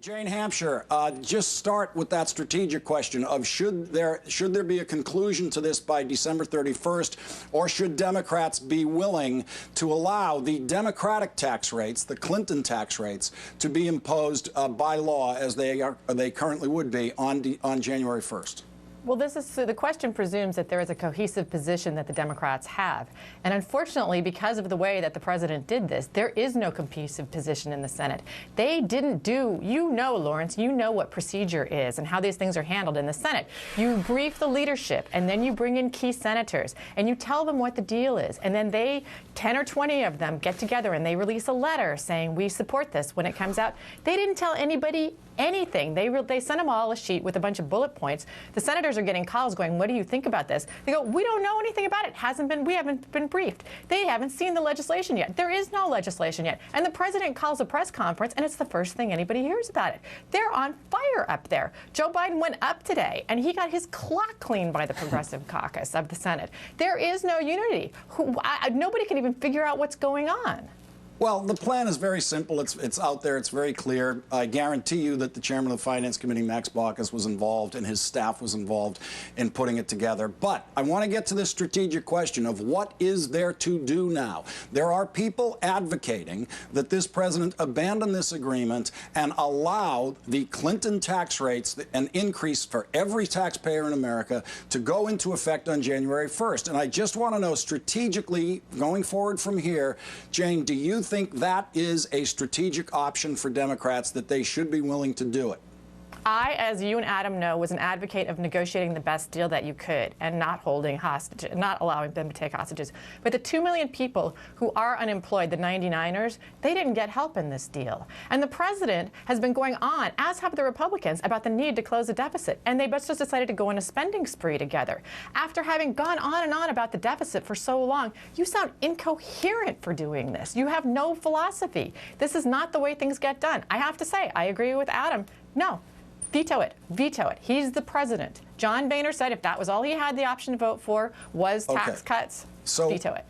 Jane Hamsher, just start with that strategic question of should there be a conclusion to this by December 31st, or should Democrats be willing to allow the Democratic tax rates, the Clinton tax rates, to be imposed by law as they currently would be on January 1st? Well, the question presumes that there is a cohesive position that the Democrats have. And unfortunately, because of the way that the president did this, there is no cohesive position in the Senate. They didn't do, Lawrence, you know what procedure is and how these things are handled in the Senate. You brief the leadership, and then you bring in key senators, and you tell them what the deal is. And then 10 or 20 of them get together and they release a letter saying, we support this when it comes out. They didn't tell anybody anything. They sent them all a sheet with a bunch of bullet points. The senators are getting calls going, what do you think about this? They go, we don't know anything about it. We haven't been briefed. They haven't seen the legislation yet. There is no legislation yet. And the president calls a press conference, and it's the first thing anybody hears about it. They're on fire up there. Joe Biden went up today, and he got his clock cleaned by the Progressive Caucus of the Senate. There is no unity. Nobody can even figure out what's going on. Well, the plan is very simple. It's out there. It's very clear. I guarantee you that the chairman of the Finance Committee, Max Baucus, was involved and his staff was involved in putting it together. But I want to get to this strategic question of what is there to do now. There are people advocating that this president abandon this agreement and allow the Clinton tax rates, an increase for every taxpayer in America, to go into effect on January 1st. And I just want to know strategically, going forward from here, Jane, do you think that is a strategic option for Democrats, that they should be willing to do it? I, as you and Adam know, was an advocate of negotiating the best deal that you could and not holding hostage, not allowing them to take hostages. But the 2 million people who are unemployed, the 99ers, they didn't get help in this deal. And the president has been going on, as have the Republicans, about the need to close the deficit. And they just decided to go on a spending spree together. After having gone on and on about the deficit for so long, you sound incoherent for doing this. You have no philosophy. This is not the way things get done. I have to say, I agree with Adam. No. Veto it. Veto it. He's the president. John Boehner said if that was all he had the option to vote for was tax cuts, veto it.